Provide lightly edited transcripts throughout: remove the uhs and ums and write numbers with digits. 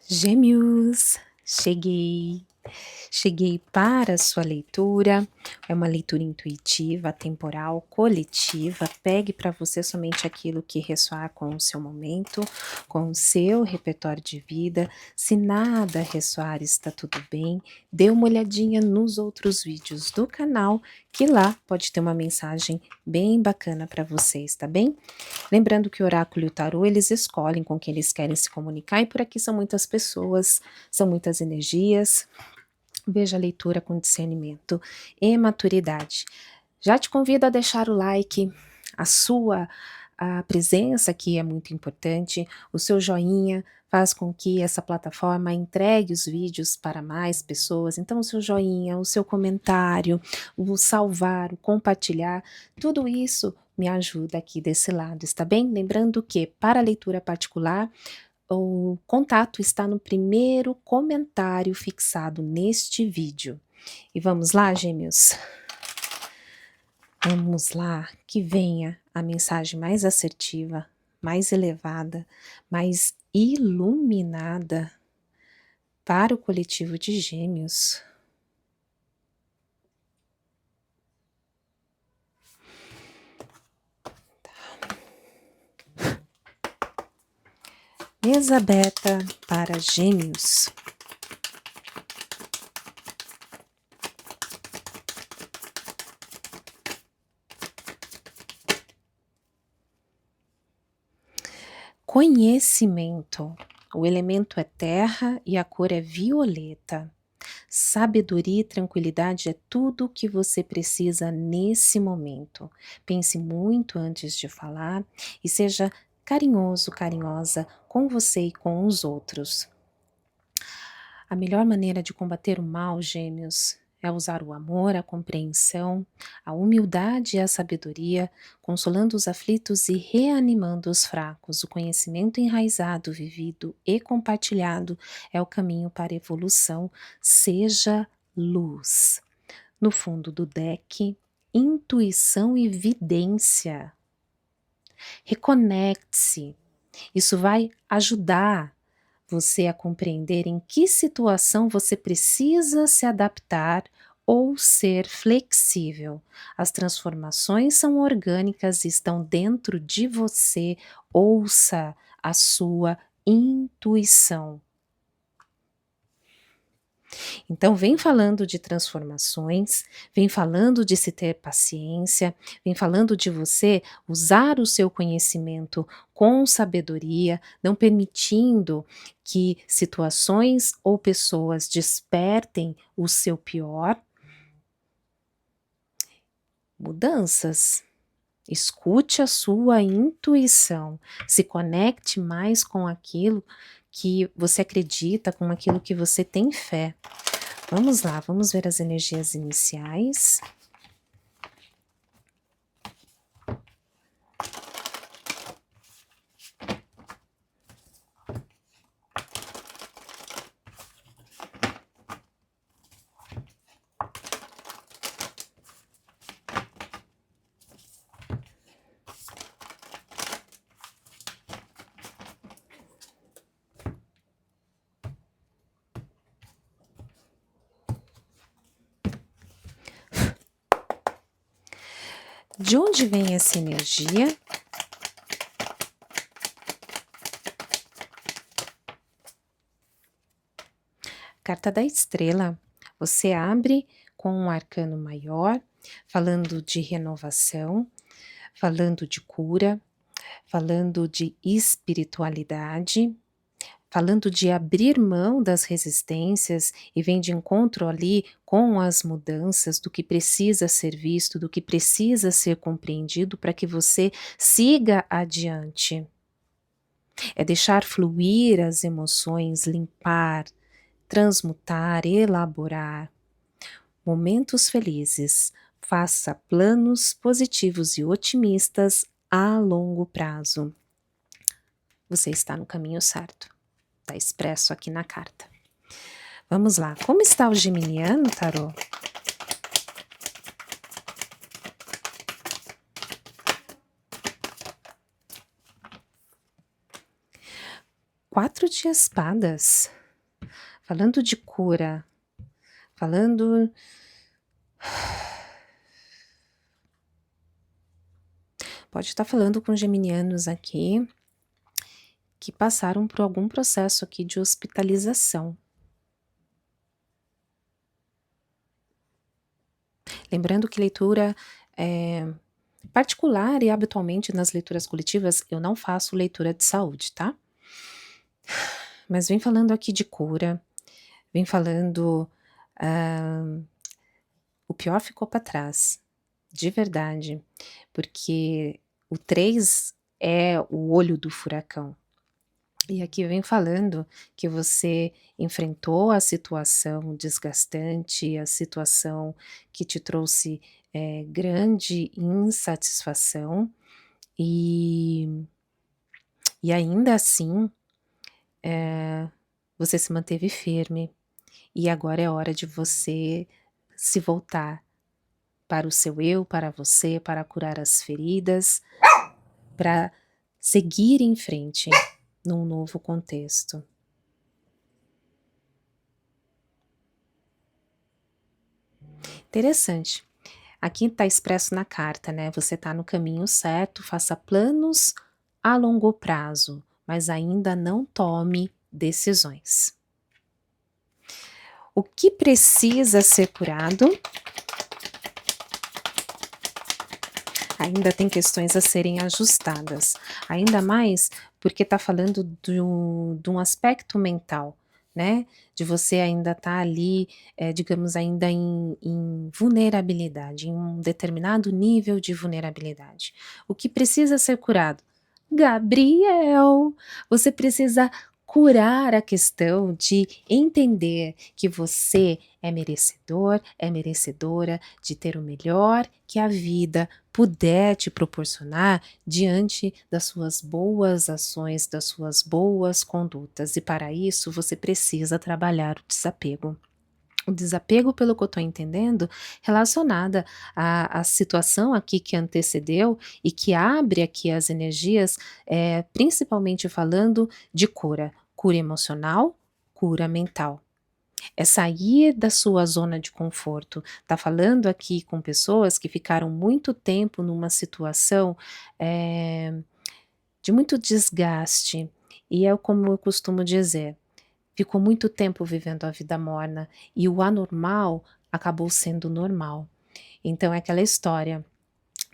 Gêmeos, cheguei. Cheguei para a sua leitura. É uma leitura intuitiva, temporal, coletiva. Pegue para você somente aquilo que ressoar com o seu momento, com o seu repertório de vida. Se nada ressoar, está tudo bem. Dê uma olhadinha nos outros vídeos do canal, que lá pode ter uma mensagem bem bacana para vocês, tá bem? Lembrando que o oráculo e o tarô, eles escolhem com quem eles querem se comunicar, e por aqui são muitas pessoas, são muitas energias. Veja a leitura com discernimento e maturidade. Já te convido a deixar o like, a presença aqui é muito importante, o seu joinha faz com que essa plataforma entregue os vídeos para mais pessoas, então o seu joinha, o seu comentário, o salvar, o compartilhar, tudo isso me ajuda aqui desse lado, está bem? Lembrando que para a leitura particular, o contato está no primeiro comentário fixado neste vídeo. E vamos lá, gêmeos? Vamos lá, que venha a mensagem mais assertiva, mais elevada, mais iluminada para o coletivo de Gêmeos. Mesa aberta para Gêmeos. Conhecimento. O elemento é terra e a cor é violeta. Sabedoria e tranquilidade é tudo o que você precisa nesse momento. Pense muito antes de falar e seja carinhoso, carinhosa com você e com os outros. A melhor maneira de combater o mal, gêmeos, é usar o amor, a compreensão, a humildade e a sabedoria, consolando os aflitos e reanimando os fracos. O conhecimento enraizado, vivido e compartilhado é o caminho para a evolução. Seja luz. No fundo do deck, intuição e vidência. Reconecte-se. Isso vai ajudar você a compreender em que situação você precisa se adaptar ou ser flexível. As transformações são orgânicas e estão dentro de você. Ouça a sua intuição. Então, vem falando de transformações, vem falando de se ter paciência, vem falando de você usar o seu conhecimento com sabedoria, não permitindo que situações ou pessoas despertem o seu pior. Mudanças. Escute a sua intuição, se conecte mais com aquilo que você acredita, com aquilo que você tem fé. Vamos lá, vamos ver as energias iniciais. De onde vem essa energia? Carta da estrela. Você abre com um arcano maior, falando de renovação, falando de cura, falando de espiritualidade, falando de abrir mão das resistências e vem de encontro ali com as mudanças do que precisa ser visto, do que precisa ser compreendido para que você siga adiante. É deixar fluir as emoções, limpar, transmutar, elaborar. Momentos felizes. Faça planos positivos e otimistas a longo prazo. Você está no caminho certo. Está expresso aqui na carta. Vamos lá. Como está o geminiano, tarô? Quatro de espadas. falando de cura, falando... Pode estar falando com geminianos aqui, que passaram por algum processo aqui de hospitalização. Lembrando que leitura particular e habitualmente nas leituras coletivas eu não faço leitura de saúde, tá? Mas vem falando aqui de cura, vem falando... o pior ficou para trás, de verdade, porque o 3 é o olho do furacão. E aqui vem falando que você enfrentou a situação desgastante, a situação que te trouxe grande insatisfação, e ainda assim você se manteve firme, e agora é hora de você se voltar para o seu eu, para você, para curar as feridas, para seguir em frente num novo contexto. Interessante. Aqui está expresso na carta, né? Você está no caminho certo, faça planos a longo prazo, mas ainda não tome decisões. O que precisa ser curado? Ainda tem questões a serem ajustadas, ainda mais porque está falando de um aspecto mental, né? De você ainda estar ali, digamos, ainda em vulnerabilidade, em um determinado nível de vulnerabilidade. O que precisa ser curado? Gabriel, você precisa curar a questão de entender que você é merecedor, é merecedora de ter o melhor que a vida puder te proporcionar diante das suas boas ações, das suas boas condutas. E para isso você precisa trabalhar o desapego. O desapego, pelo que eu estou entendendo, relacionada à situação aqui que antecedeu e que abre aqui as energias, principalmente falando de cura, cura emocional, cura mental. É sair da sua zona de conforto. Tá falando aqui com pessoas que ficaram muito tempo numa situação de muito desgaste, e é como eu costumo dizer, ficou muito tempo vivendo a vida morna e o anormal acabou sendo normal. Então é aquela história,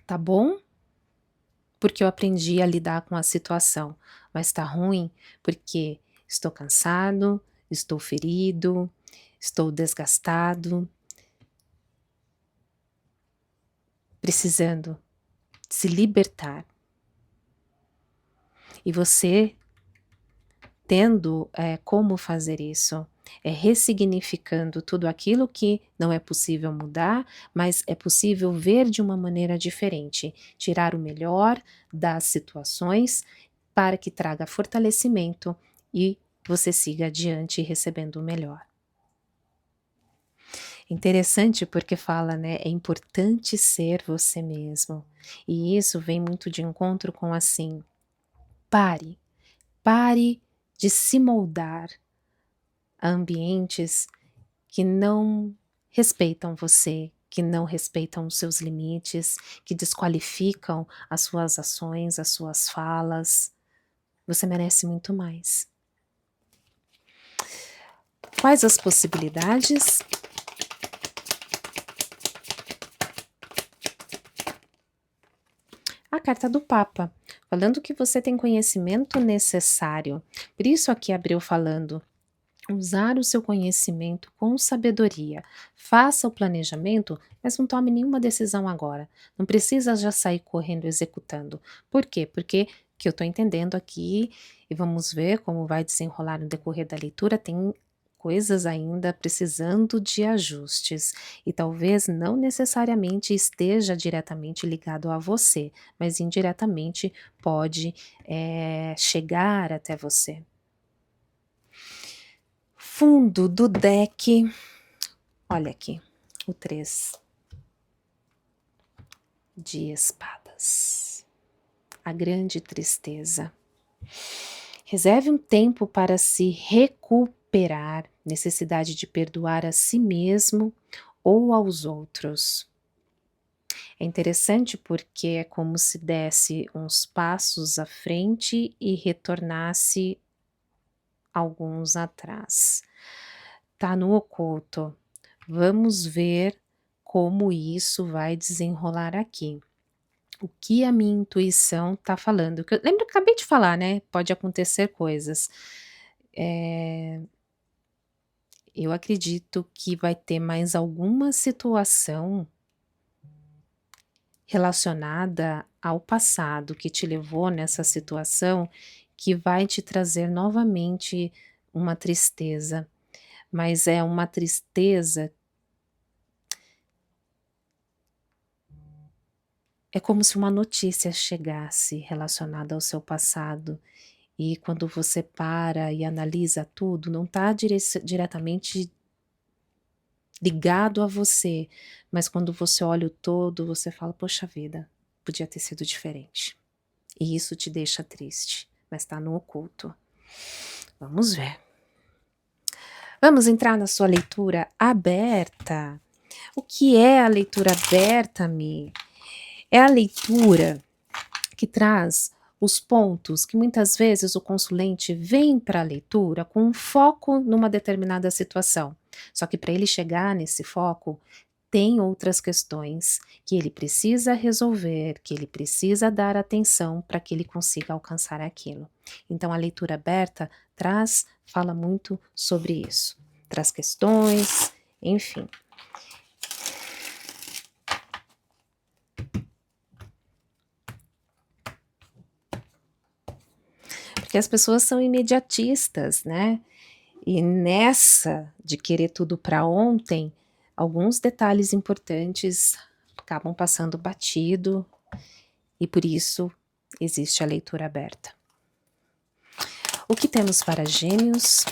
tá bom? Porque eu aprendi a lidar com a situação, mas tá ruim porque estou cansado, estou ferido, estou desgastado, precisando se libertar. E você tendo como fazer isso, ressignificando tudo aquilo que não é possível mudar, mas é possível ver de uma maneira diferente, tirar o melhor das situações para que traga fortalecimento e você siga adiante recebendo o melhor. Interessante porque fala, né, é importante ser você mesmo, e isso vem muito de encontro com assim, pare de se moldar a ambientes que não respeitam você, que não respeitam os seus limites, que desqualificam as suas ações, as suas falas. Você merece muito mais. Quais as possibilidades? A carta do Papa, falando que você tem conhecimento necessário. Por isso aqui abriu falando, usar o seu conhecimento com sabedoria. Faça o planejamento, mas não tome nenhuma decisão agora. Não precisa já sair correndo executando. Por quê? Porque que eu estou entendendo aqui, e vamos ver como vai desenrolar no decorrer da leitura, tem coisas ainda precisando de ajustes, e talvez não necessariamente esteja diretamente ligado a você, mas indiretamente pode chegar até você. Fundo do deck, olha aqui, o 3 de espadas, a grande tristeza. Reserve um tempo para se recuperar. recuperar, necessidade de perdoar a si mesmo ou aos outros. É interessante porque é como se desse uns passos à frente e retornasse alguns atrás. Tá no oculto. Vamos ver como isso vai desenrolar aqui. O que a minha intuição tá falando? Que lembra que eu acabei de falar, né? Pode acontecer coisas. Eu acredito que vai ter mais alguma situação relacionada ao passado que te levou nessa situação, que vai te trazer novamente uma tristeza, mas é uma tristeza, é como se uma notícia chegasse relacionada ao seu passado, e quando você para e analisa tudo, não está diretamente ligado a você, mas quando você olha o todo, você fala: "Poxa vida, podia ter sido diferente". E isso te deixa triste, mas está no oculto. Vamos ver. Vamos entrar na sua leitura aberta. O que é a leitura aberta, Mi? É a leitura que traz os pontos que muitas vezes o consulente vem para a leitura com um foco numa determinada situação. Só que para ele chegar nesse foco, tem outras questões que ele precisa resolver, que ele precisa dar atenção para que ele consiga alcançar aquilo. Então a leitura aberta fala muito sobre isso. Traz questões, enfim. Porque as pessoas são imediatistas, né? E nessa de querer tudo para ontem, alguns detalhes importantes acabam passando batido e por isso existe a leitura aberta. O que temos para Gêmeos?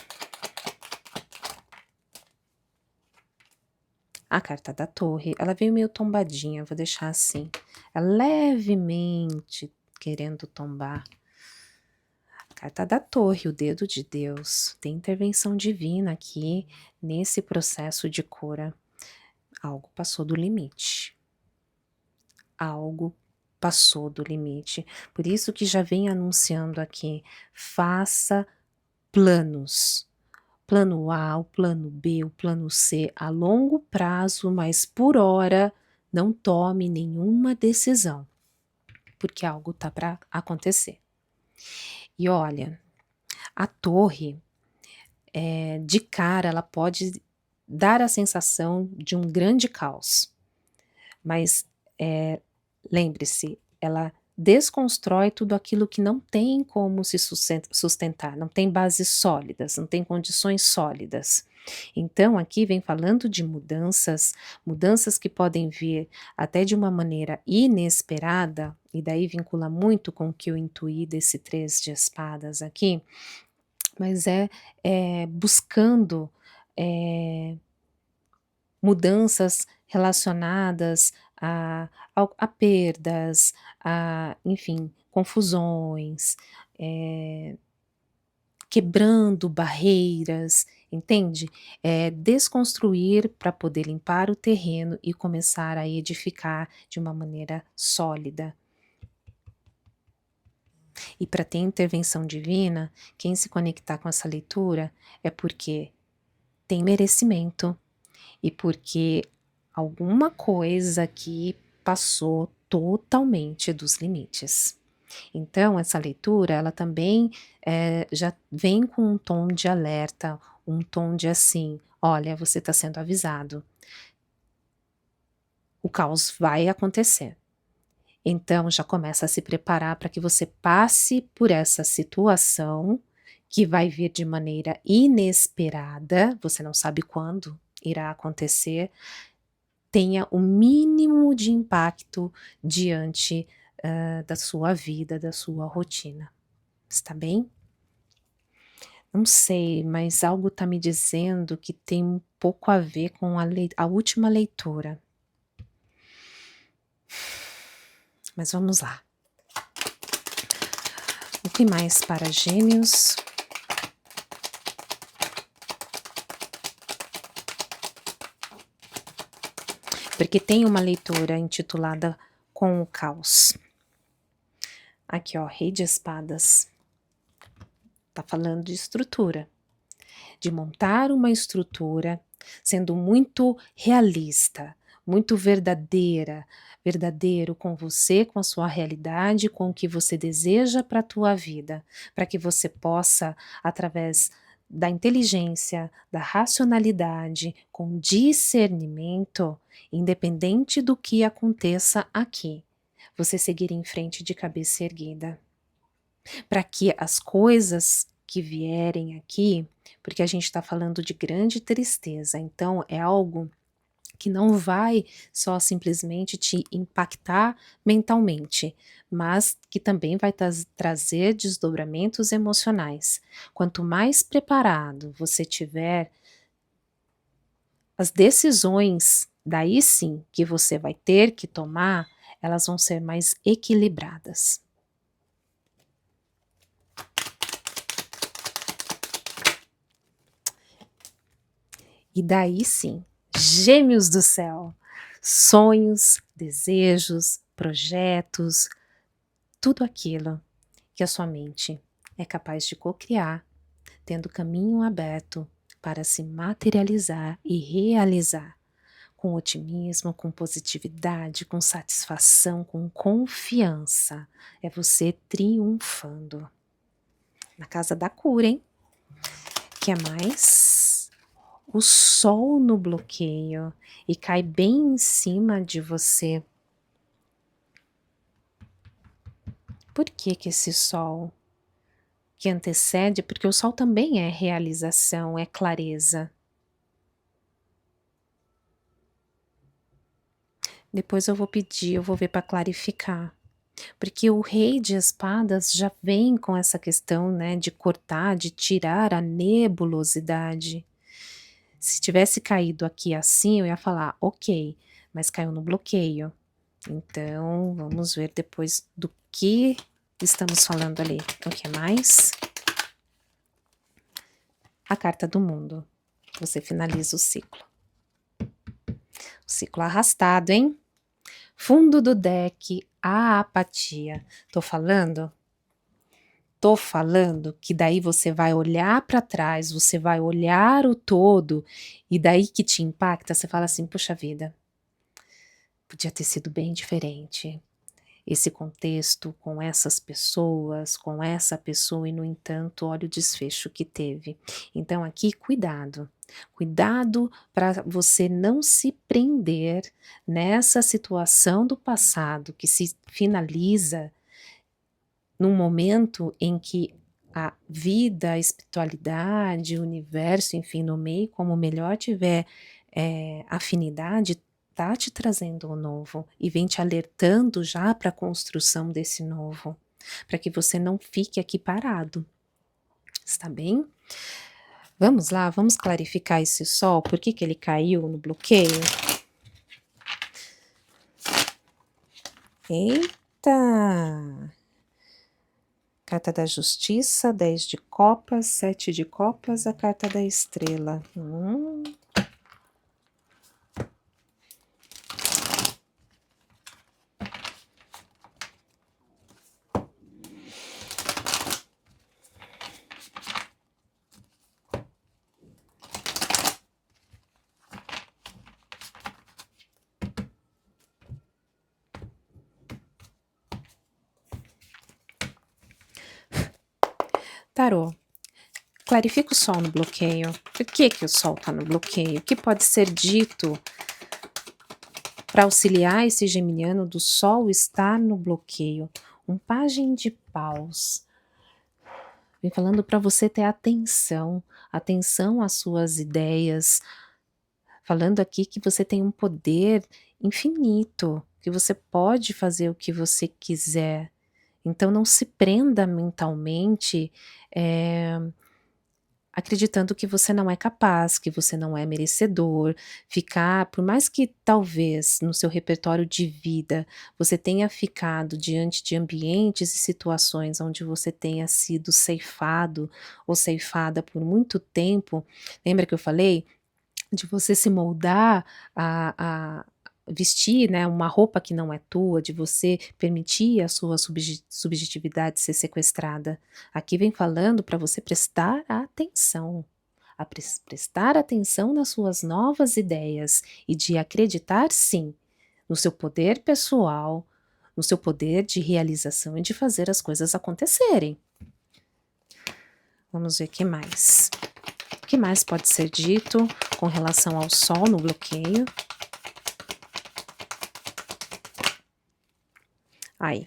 A carta da Torre, ela veio meio tombadinha, vou deixar assim. Ela levemente querendo tombar. Carta da Torre, o dedo de Deus. Tem intervenção divina aqui nesse processo de cura. Algo passou do limite. Algo passou do limite. Por isso que já vem anunciando aqui, faça planos. Plano A, o plano B, o plano C a longo prazo, mas por hora não tome nenhuma decisão, porque algo tá para acontecer. E olha, a torre, de cara, ela pode dar a sensação de um grande caos, mas lembre-se, ela desconstrói tudo aquilo que não tem como se sustentar, não tem bases sólidas, não tem condições sólidas. Então aqui vem falando de mudanças, mudanças que podem vir até de uma maneira inesperada, e daí vincula muito com o que eu intuí desse 3 de espadas aqui, mas buscando mudanças relacionadas a perdas, enfim, confusões, quebrando barreiras, entende? Desconstruir para poder limpar o terreno e começar a edificar de uma maneira sólida. E para ter intervenção divina, quem se conectar com essa leitura é porque tem merecimento e porque alguma coisa aqui passou totalmente dos limites. Então essa leitura, ela também já vem com um tom de alerta, um tom de assim, olha, você está sendo avisado, o caos vai acontecer. Então já começa a se preparar para que você passe por essa situação que vai vir de maneira inesperada, você não sabe quando irá acontecer, tenha o mínimo de impacto diante da sua vida, da sua rotina. Está bem? Não sei, mas algo está me dizendo que tem um pouco a ver com a última leitura. Mas vamos lá. O que mais para Gêmeos? porque tem uma leitura intitulada Com o Caos. Aqui, ó, Rei de Espadas. Tá falando de estrutura, de montar uma estrutura, sendo muito realista, muito verdadeiro com você, com a sua realidade, com o que você deseja para a tua vida, para que você possa, através da inteligência, da racionalidade, com discernimento, independente do que aconteça aqui, você seguir em frente de cabeça erguida. Para que as coisas que vierem aqui, porque a gente está falando de grande tristeza, então é algo que não vai só simplesmente te impactar mentalmente, mas que também vai trazer desdobramentos emocionais. Quanto mais preparado você tiver, as decisões, daí sim, que você vai ter que tomar, elas vão ser mais equilibradas. E daí sim, Gêmeos do céu, sonhos, desejos, projetos, tudo aquilo que a sua mente é capaz de cocriar, tendo caminho aberto para se materializar e realizar, com otimismo, com positividade, com satisfação, com confiança. É você triunfando. Na casa da cura, hein? Que é mais? O sol no bloqueio e cai bem em cima de você. Por que que esse sol que antecede? Porque o sol também é realização, é clareza. Depois eu vou pedir, eu vou ver para clarificar. Porque o rei de espadas já vem com essa questão, né, de cortar, de tirar a nebulosidade. Se tivesse caído aqui assim, eu ia falar, ok, mas caiu no bloqueio. Então, vamos ver depois do que estamos falando ali. O que mais? A carta do mundo. Você finaliza o ciclo. O ciclo arrastado, hein? Fundo do deck, a apatia. Tô falando? Tô falando que daí você vai olhar para trás, você vai olhar o todo, e daí que te impacta, você fala assim, puxa vida, podia ter sido bem diferente. Esse contexto com essas pessoas, com essa pessoa, e no entanto, olha o desfecho que teve. Então aqui, cuidado. Cuidado para você não se prender nessa situação do passado que se finaliza num momento em que a vida, a espiritualidade, o universo, enfim, no meio, como melhor tiver afinidade, tá te trazendo o novo e vem te alertando já para a construção desse novo, para que você não fique aqui parado. Está bem? Vamos lá, vamos clarificar esse sol, por que que ele caiu no bloqueio? Eita! Carta da Justiça, 10 de copas, 7 de copas, a carta da estrela. Tarô, clarifica o sol no bloqueio. Por que que o sol está no bloqueio? O que pode ser dito para auxiliar esse geminiano do sol estar no bloqueio? Um pajem de paus. Vem falando para você ter atenção, atenção às suas ideias. Falando aqui que você tem um poder infinito, que você pode fazer o que você quiser. Então não se prenda mentalmente, acreditando que você não é capaz, que você não é merecedor, ficar, por mais que talvez no seu repertório de vida você tenha ficado diante de ambientes e situações onde você tenha sido ceifado ou ceifada por muito tempo, lembra que eu falei de você se moldar vestir, né, uma roupa que não é tua, de você permitir a sua subjetividade ser sequestrada. Aqui vem falando para você prestar atenção, prestar atenção nas suas novas ideias e de acreditar sim no seu poder pessoal, no seu poder de realização e de fazer as coisas acontecerem. Vamos ver o que mais. O que mais pode ser dito com relação ao Sol no bloqueio? Aí,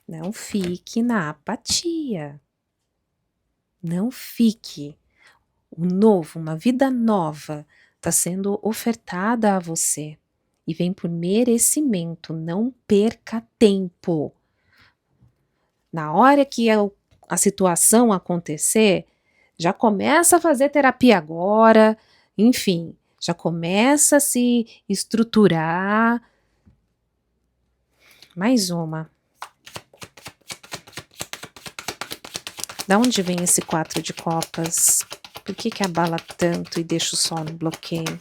não fique na apatia. Não fique. O novo, uma vida nova, está sendo ofertada a você. E vem por merecimento, não perca tempo. Na hora que a situação acontecer, já começa a fazer terapia agora, enfim, já começa a se estruturar. Mais uma. Da onde vem esse 4 de copas? Por que abala tanto e deixa o Sol no bloqueio?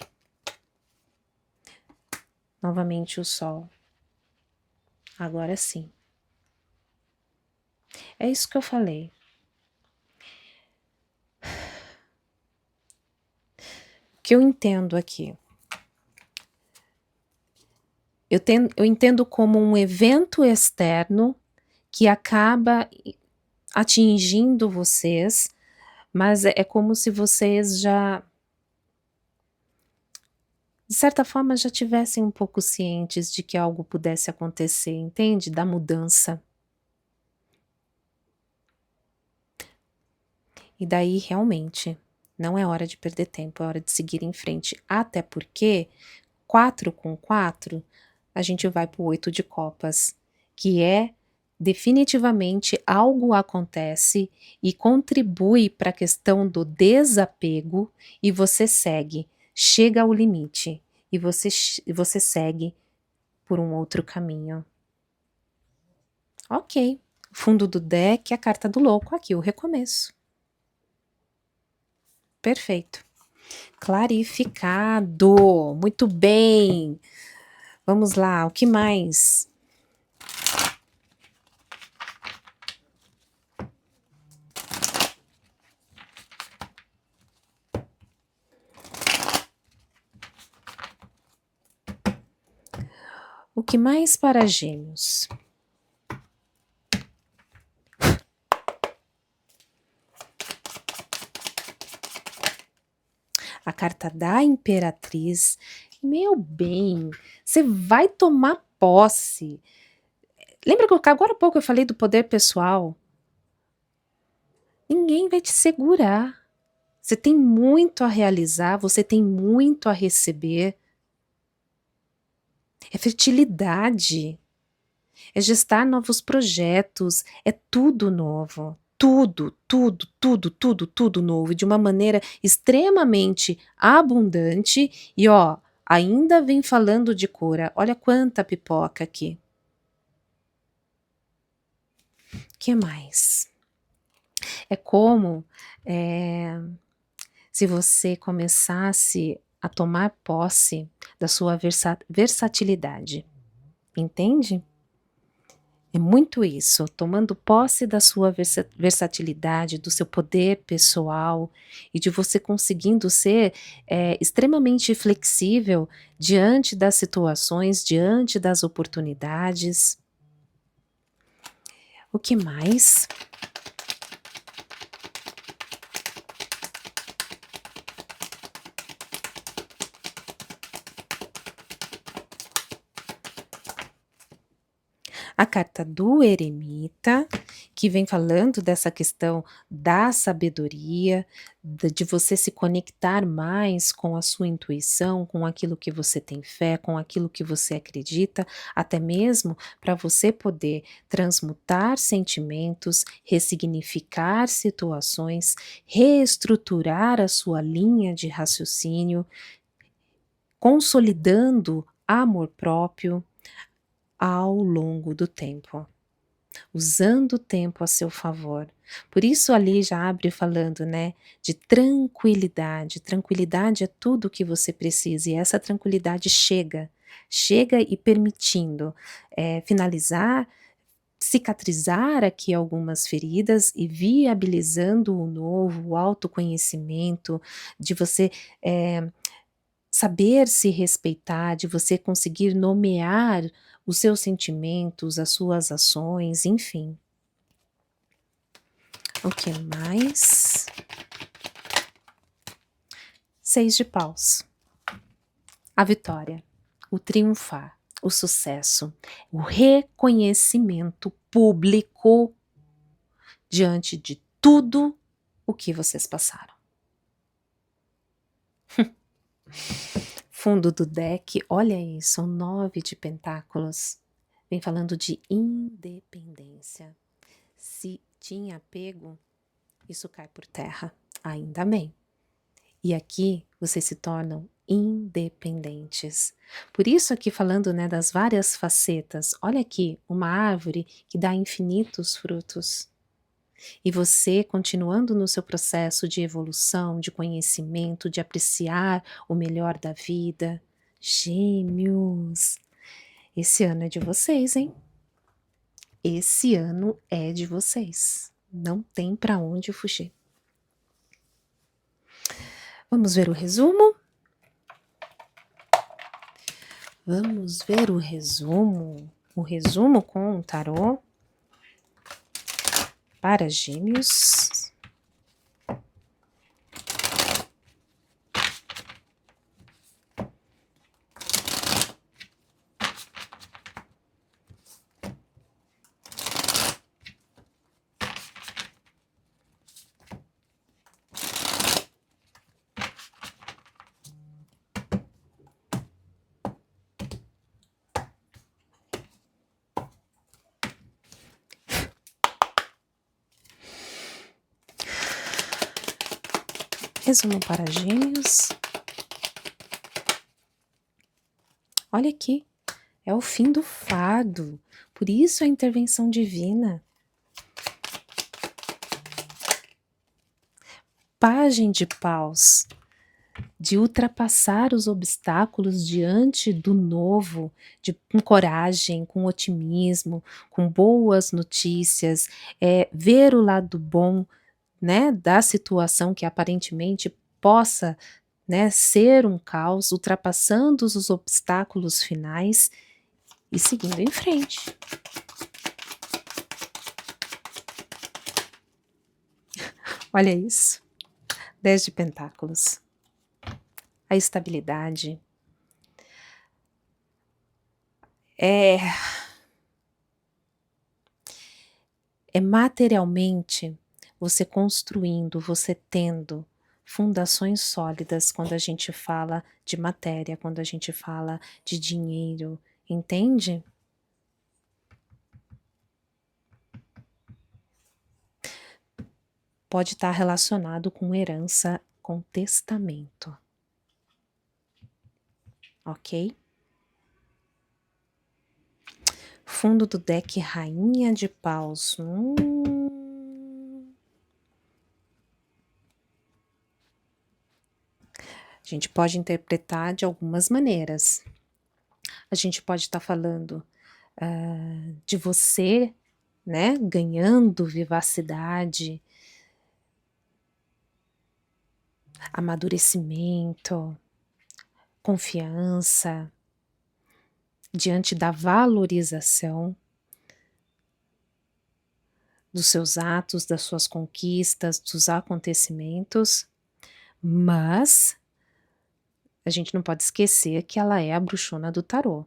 Novamente o Sol. Agora sim. É isso que eu falei. O que eu entendo aqui? Eu entendo como um evento externo que acaba atingindo vocês, mas é como se vocês já, de certa forma, já tivessem um pouco cientes de que algo pudesse acontecer, entende? Da mudança. E daí, realmente, não é hora de perder tempo, é hora de seguir em frente. Até porque, 4 com 4, a gente vai para o 8 de copas, que é definitivamente algo acontece e contribui para a questão do desapego e você segue, chega ao limite e você segue por um outro caminho. Ok, fundo do deck, a carta do louco, aqui o recomeço. Perfeito. Clarificado, muito bem. Vamos lá, o que mais? O que mais para Gêmeos? A carta da Imperatriz. Meu bem, você vai tomar posse. Lembra que agora há pouco eu falei do poder pessoal? Ninguém vai te segurar. Você tem muito a realizar, você tem muito a receber. É fertilidade. É gestar novos projetos, é tudo novo. Tudo, tudo, tudo, tudo, tudo novo, de uma maneira extremamente abundante. E ó, ainda vem falando de cura. Olha quanta pipoca aqui. Que mais? É como se você começasse a tomar posse da sua versatilidade. Entende? É muito isso, tomando posse da sua versatilidade, do seu poder pessoal e de você conseguindo ser extremamente flexível diante das situações, diante das oportunidades. O que mais? A carta do eremita, que vem falando dessa questão da sabedoria, de você se conectar mais com a sua intuição, com aquilo que você tem fé, com aquilo que você acredita, até mesmo para você poder transmutar sentimentos, ressignificar situações, reestruturar a sua linha de raciocínio, consolidando amor próprio ao longo do tempo, usando o tempo a seu favor. Por isso ali já abre falando, né, de tranquilidade. Tranquilidade é tudo o que você precisa e essa tranquilidade chega chega e permitindo finalizar, cicatrizar aqui algumas feridas e viabilizando o novo, o autoconhecimento, de você saber se respeitar, de você conseguir nomear os seus sentimentos, as suas ações, enfim. O que mais? 6 de paus. A vitória, o triunfar, o sucesso, o reconhecimento público diante de tudo o que vocês passaram. Fundo do deck, olha aí, são 9 de pentáculos. Vem falando de independência. Se tinha apego, isso cai por terra, ainda bem. E aqui vocês se tornam independentes. Por isso aqui falando, né, das várias facetas, olha aqui, uma árvore que dá infinitos frutos. E você continuando no seu processo de evolução, de conhecimento, de apreciar o melhor da vida. Gêmeos, esse ano é de vocês, hein? Esse ano é de vocês. Não tem para onde fugir. Vamos ver o resumo? Vamos ver o resumo. O resumo com o tarô para Gêmeos. Resumo para Gêmeos. Olha aqui, é o fim do fardo, por isso a intervenção divina. Pajem de paus, de ultrapassar os obstáculos diante do novo, com coragem, com otimismo, com boas notícias, ver o lado bom, né, da situação que aparentemente possa, né, ser um caos, ultrapassando os obstáculos finais e seguindo em frente. Olha isso, 10 de pentáculos, a estabilidade, é materialmente você construindo, você tendo fundações sólidas quando a gente fala de matéria, quando a gente fala de dinheiro, entende? Pode estar relacionado com herança, com testamento. Ok? Fundo do deck, Rainha de Paus. A gente pode interpretar de algumas maneiras. A gente pode estar falando de você, né, ganhando vivacidade, amadurecimento, confiança, diante da valorização dos seus atos, das suas conquistas, dos acontecimentos, mas a gente não pode esquecer que ela é a bruxona do tarô,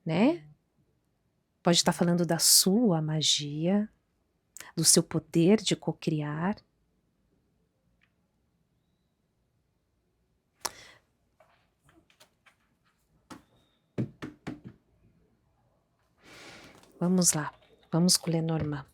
né? Pode estar falando da sua magia, do seu poder de cocriar. Vamos lá, vamos com Lenormand.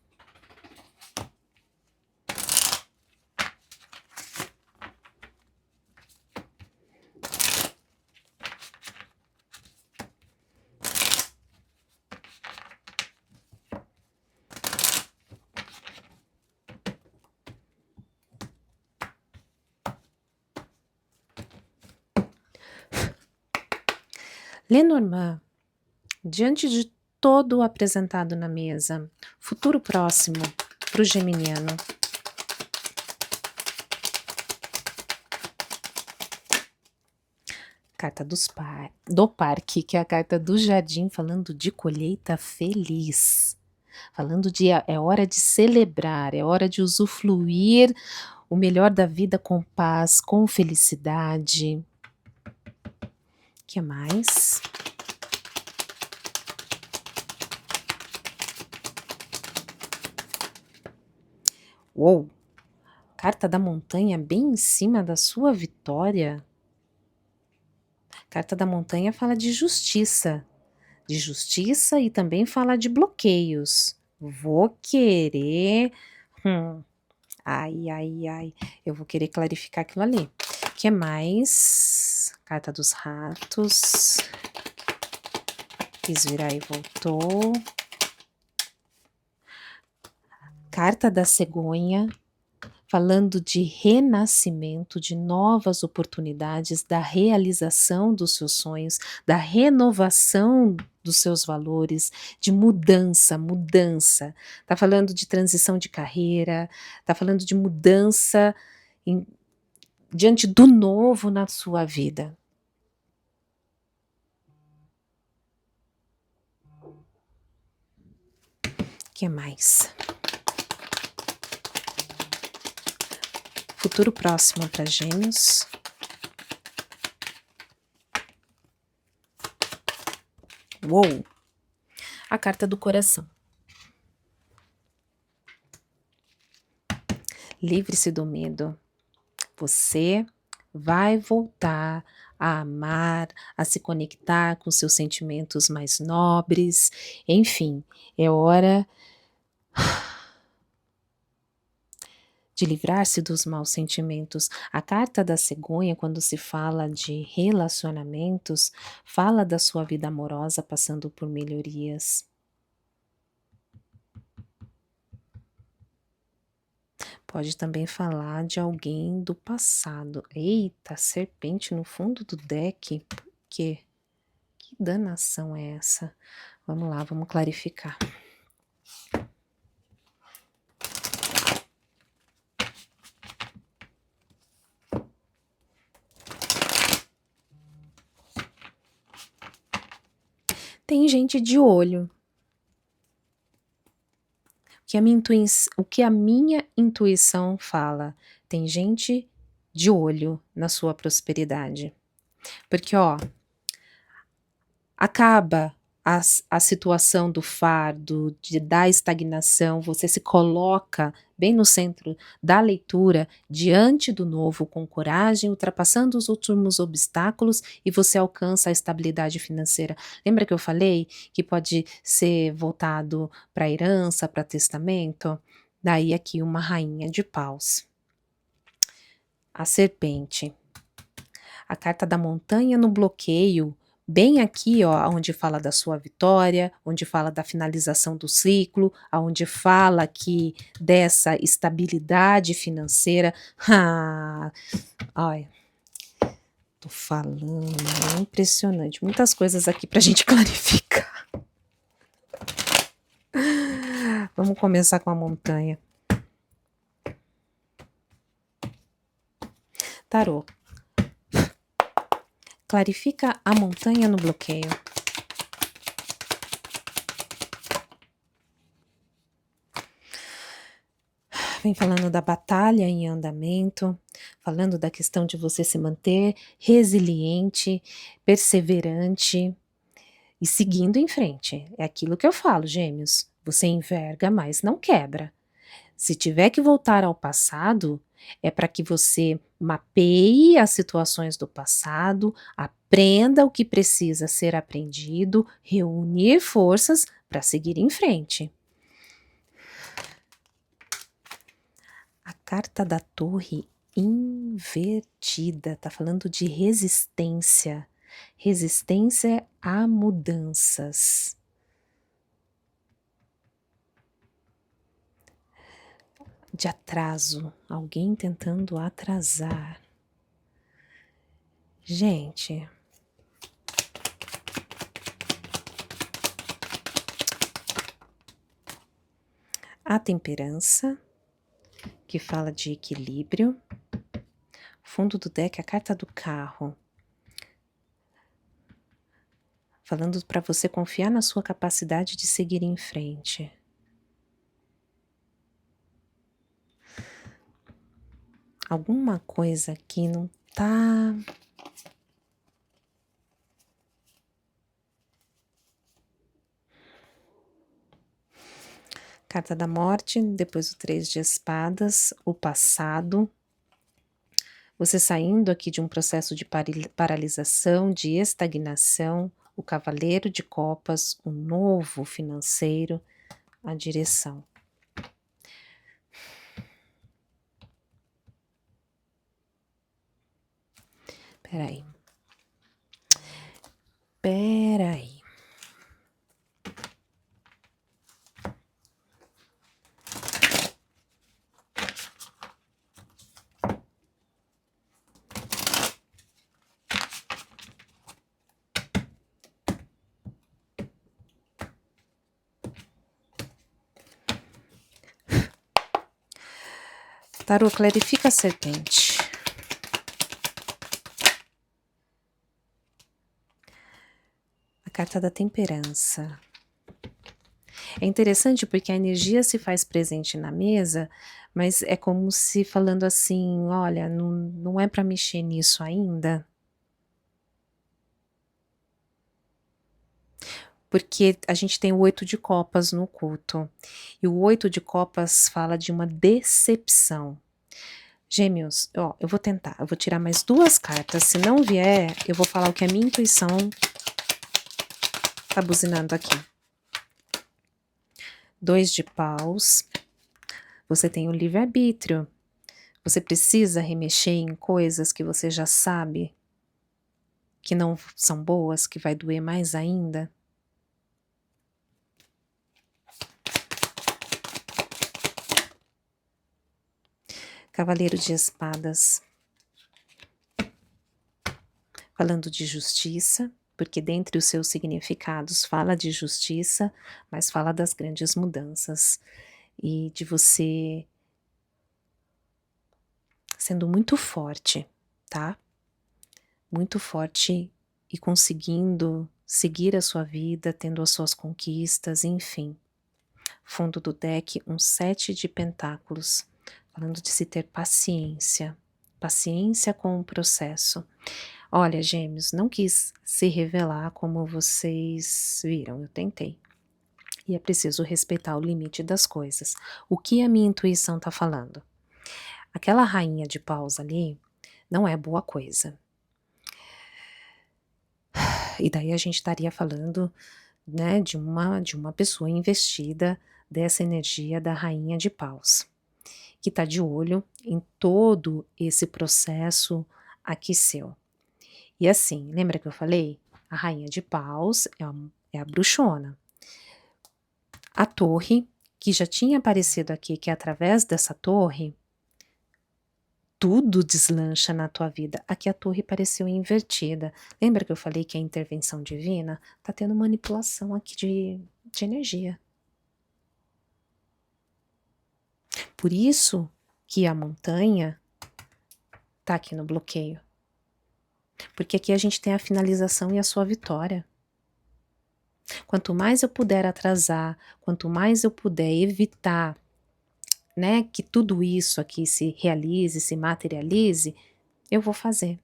Lenormand, diante de todo o apresentado na mesa, futuro próximo para o geminiano. Carta do parque, que é a carta do jardim, falando de colheita feliz. Falando de é hora de celebrar, é hora de usufruir o melhor da vida com paz, com felicidade. O que mais? Uou! Carta da montanha bem em cima da sua vitória. Carta da montanha fala de justiça e também fala de bloqueios. Vou querer... Ai, eu vou querer clarificar aquilo ali. O que mais? Carta dos ratos. Quis virar e voltou. Carta da cegonha, falando de renascimento, de novas oportunidades, da realização dos seus sonhos, da renovação dos seus valores, de mudança. Tá falando de transição de carreira, tá falando de mudança diante do novo na sua vida. O que mais? Futuro próximo para Gêmeos. Uou! A carta do coração. Livre-se do medo. Você vai voltar a amar, a se conectar com seus sentimentos mais nobres. Enfim, é hora de livrar-se dos maus sentimentos. A carta da cegonha, quando se fala de relacionamentos, fala da sua vida amorosa passando por melhorias. Pode também falar de alguém do passado. Eita, serpente no fundo do deck. Por quê? Que danação é essa? Vamos lá, vamos clarificar. Tem gente de olho. O que a minha intuição fala? Tem gente de olho na sua prosperidade. Porque, ó, acaba a situação do fardo, da estagnação, você se coloca bem no centro da leitura, diante do novo, com coragem, ultrapassando os últimos obstáculos e você alcança a estabilidade financeira. Lembra que eu falei que pode ser voltado para herança, para testamento? Daí aqui uma rainha de paus. A serpente. A carta da montanha no bloqueio, bem aqui, ó, onde fala da sua vitória, onde fala da finalização do ciclo, onde fala aqui dessa estabilidade financeira. Olha, tô falando, é impressionante. Muitas coisas aqui pra gente clarificar. Vamos começar com a montanha. Tarô. Clarifica a montanha no bloqueio. Vem falando da batalha em andamento, falando da questão de você se manter resiliente, perseverante e seguindo em frente. É aquilo que eu falo, Gêmeos. Você enverga, mas não quebra. Se tiver que voltar ao passado, é para que você mapeie as situações do passado, aprenda o que precisa ser aprendido, reunir forças para seguir em frente. A carta da torre invertida, tá falando de resistência, resistência a mudanças. De atraso, alguém tentando atrasar. Gente, a temperança, que fala de equilíbrio. Fundo do deck, a carta do carro, falando para você confiar na sua capacidade de seguir em frente. Alguma coisa aqui não tá... Carta da morte, depois o 3 de espadas, o passado. Você saindo aqui de um processo de paralisação, de estagnação, o cavaleiro de copas, o novo financeiro, a direção. Peraí. Tarô, clarifica a serpente. A carta da temperança. É interessante porque a energia se faz presente na mesa, mas é como se falando assim, olha, não é para mexer nisso ainda. Porque a gente tem o 8 de copas no culto, e o 8 de copas fala de uma decepção. Gêmeos, ó, eu vou tentar, eu vou tirar mais 2 cartas, se não vier, eu vou falar o que a minha intuição tá buzinando aqui. 2 de paus, você tem o livre-arbítrio, você precisa remexer em coisas que você já sabe que não são boas, que vai doer mais ainda. Cavaleiro de espadas, falando de justiça, porque dentre os seus significados fala de justiça, mas fala das grandes mudanças e de você sendo muito forte, tá? Muito forte e conseguindo seguir a sua vida, tendo as suas conquistas, enfim. Fundo do deck, um 7 de pentáculos, falando de se ter paciência, paciência com o processo. Olha, gêmeos, não quis se revelar como vocês viram, eu tentei. E é preciso respeitar o limite das coisas. O que a minha intuição tá falando? Aquela rainha de paus ali não é boa coisa. E daí a gente estaria falando, né, de uma pessoa investida dessa energia da rainha de paus, que tá de olho em todo esse processo aqui seu. E assim, lembra que eu falei? A rainha de paus é a bruxona. A torre, que já tinha aparecido aqui, que através dessa torre, tudo deslancha na tua vida. Aqui a torre pareceu invertida. Lembra que eu falei que a intervenção divina tá tendo manipulação aqui de energia. Por isso que a montanha tá aqui no bloqueio. Porque aqui a gente tem a finalização e a sua vitória. Quanto mais eu puder atrasar, quanto mais eu puder evitar, né, que tudo isso aqui se realize, se materialize, eu vou fazer.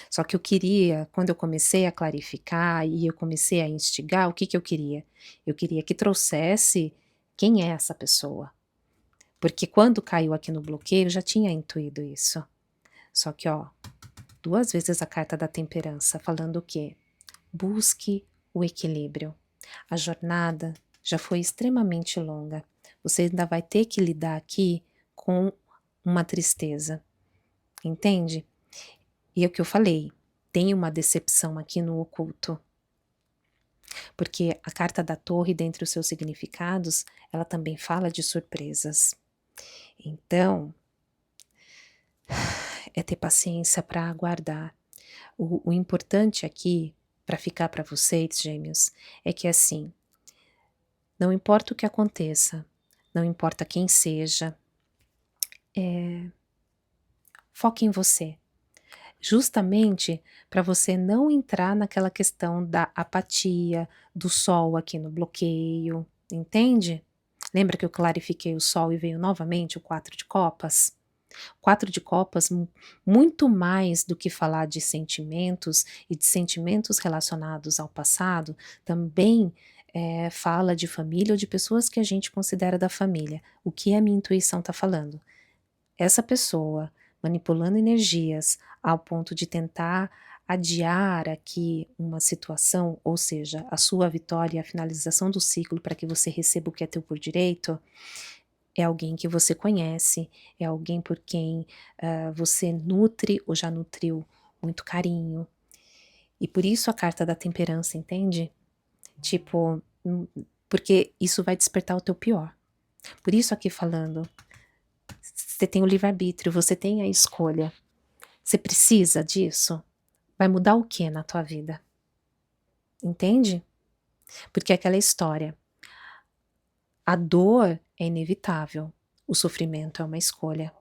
Só que eu queria, quando eu comecei a clarificar e eu comecei a instigar, o que que eu queria? Eu queria que trouxesse quem é essa pessoa. Porque quando caiu aqui no bloqueio, eu já tinha intuído isso. Só que, ó, 2 vezes a carta da temperança, falando o quê? Busque o equilíbrio. A jornada já foi extremamente longa. Você ainda vai ter que lidar aqui com uma tristeza. Entende? E é o que eu falei, tem uma decepção aqui no oculto. Porque a carta da torre, dentre os seus significados, ela também fala de surpresas. Então, é ter paciência para aguardar. O importante aqui, para ficar para vocês, gêmeos, é que assim, Não importa o que aconteça, não importa quem seja, foque em você. Justamente para você não entrar naquela questão da apatia, do sol aqui no bloqueio, entende? Lembra que eu clarifiquei o sol e veio novamente o 4 de copas? 4 de copas, muito mais do que falar de sentimentos e de sentimentos relacionados ao passado, também fala de família ou de pessoas que a gente considera da família. O que a minha intuição está falando? Essa pessoa manipulando energias ao ponto de tentar adiar aqui uma situação, ou seja, a sua vitória e a finalização do ciclo para que você receba o que é teu por direito, é alguém que você conhece, é alguém por quem você nutre ou já nutriu muito carinho. E por isso a carta da temperança, entende? Tipo, porque isso vai despertar o teu pior. Por isso aqui falando, você tem o livre-arbítrio, você tem a escolha. Você precisa disso? Vai mudar o que na tua vida? Entende? Porque é aquela história. A dor é inevitável. O sofrimento é uma escolha.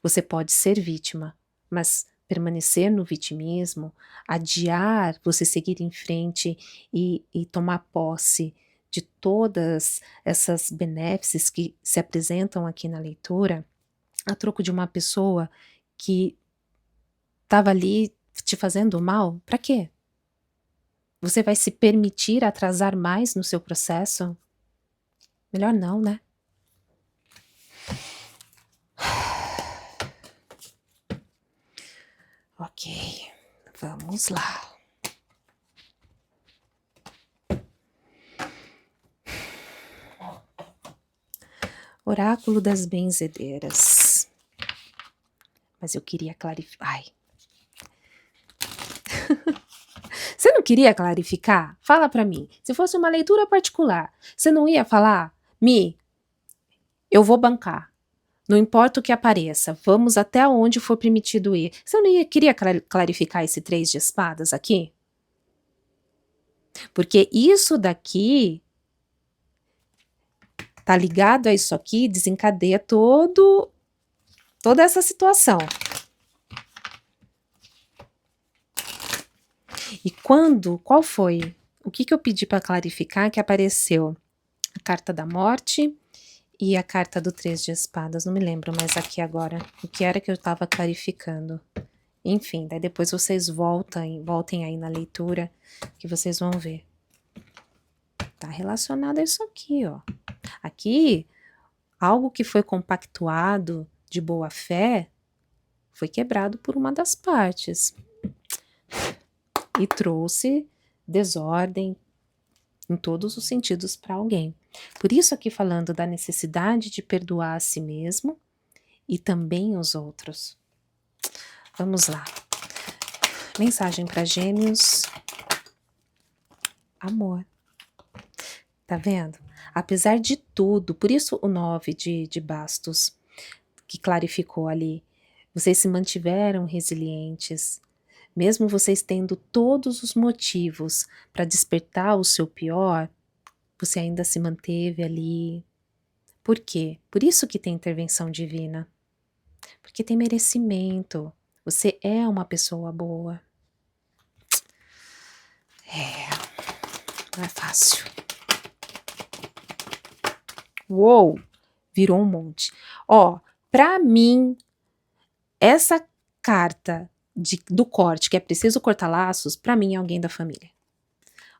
Você pode ser vítima, mas permanecer no vitimismo, adiar você seguir em frente e tomar posse de todas essas benéfices que se apresentam aqui na leitura, a troco de uma pessoa que estava ali te fazendo mal, para quê? Você vai se permitir atrasar mais no seu processo? Melhor não, né? Ok, vamos lá. Oráculo das benzedeiras. Mas eu queria clarificar. Ai. Você não queria clarificar? Fala pra mim. Se fosse uma leitura particular, você não ia falar? Mi, eu vou bancar. Não importa o que apareça, vamos até onde for permitido ir. Você não queria clarificar esse 3 de espadas aqui? Porque isso daqui tá ligado a isso aqui, desencadeia toda essa situação. E qual foi? O que eu pedi para clarificar que apareceu? A carta da morte e a carta do 3 de espadas, não me lembro mais aqui agora o que era que eu estava clarificando. Enfim, daí depois vocês voltem aí na leitura que vocês vão ver. Tá relacionado a isso aqui, ó. Aqui, algo que foi compactuado de boa fé foi quebrado por uma das partes e trouxe desordem em todos os sentidos para alguém. Por isso aqui falando da necessidade de perdoar a si mesmo e também os outros. Vamos lá. Mensagem para Gêmeos. Amor. Tá vendo? Apesar de tudo, por isso o 9 de bastos, que clarificou ali, vocês se mantiveram resilientes, mesmo vocês tendo todos os motivos para despertar o seu pior, você ainda se manteve ali. Por quê? Por isso que tem intervenção divina. Porque tem merecimento. Você é uma pessoa boa. Não é fácil. Uou! Virou um monte. Ó, pra mim, essa carta do corte, que é preciso cortar laços, pra mim é alguém da família.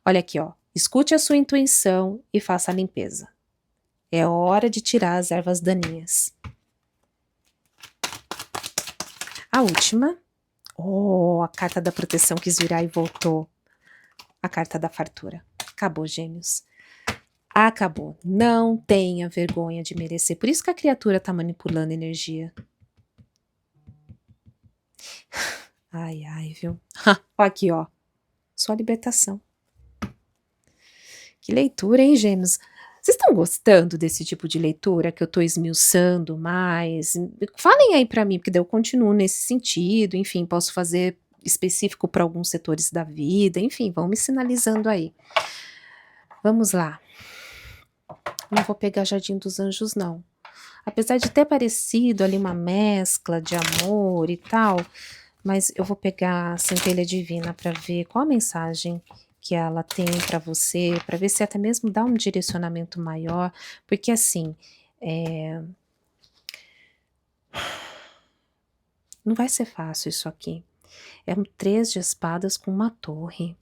Olha aqui, ó. Escute a sua intuição e faça a limpeza. É hora de tirar as ervas daninhas. A última. Oh, a carta da proteção quis virar e voltou. A carta da fartura. Acabou, Gêmeos. Acabou. Não tenha vergonha de merecer. Por isso que a criatura tá manipulando energia. Ai, ai, viu? Ó aqui, ó. Só libertação. Que leitura, hein, Gêmeos? Vocês estão gostando desse tipo de leitura que eu tô esmiuçando mais? Falem aí pra mim, porque daí eu continuo nesse sentido. Enfim, posso fazer específico para alguns setores da vida. Enfim, vão me sinalizando aí. Vamos lá. Não vou pegar Jardim dos Anjos, não. Apesar de ter parecido ali uma mescla de amor e tal, mas eu vou pegar a Centelha Divina para ver qual a mensagem que ela tem para você, para ver se até mesmo dá um direcionamento maior, porque assim, não vai ser fácil isso aqui. É um 3 de espadas com uma torre,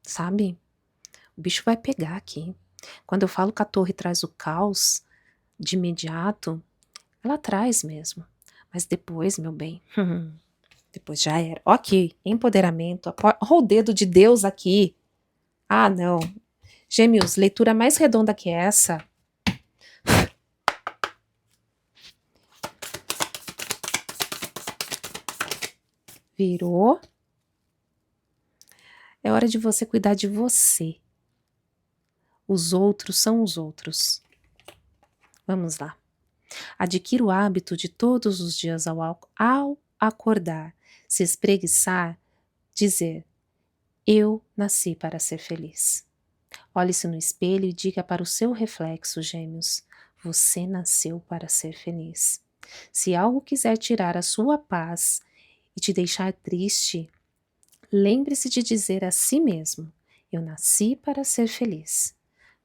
sabe? O bicho vai pegar aqui. Quando eu falo que a torre traz o caos de imediato, ela traz mesmo. Mas depois, meu bem, depois já era. Ok, empoderamento. Ó, o dedo de Deus aqui. Ah, não. Gêmeos, leitura mais redonda que essa. Virou. É hora de você cuidar de você. Os outros são os outros. Vamos lá. Adquira o hábito de todos os dias ao acordar, se espreguiçar, dizer: eu nasci para ser feliz. Olhe-se no espelho e diga para o seu reflexo, gêmeos: você nasceu para ser feliz. Se algo quiser tirar a sua paz e te deixar triste, lembre-se de dizer a si mesmo: eu nasci para ser feliz.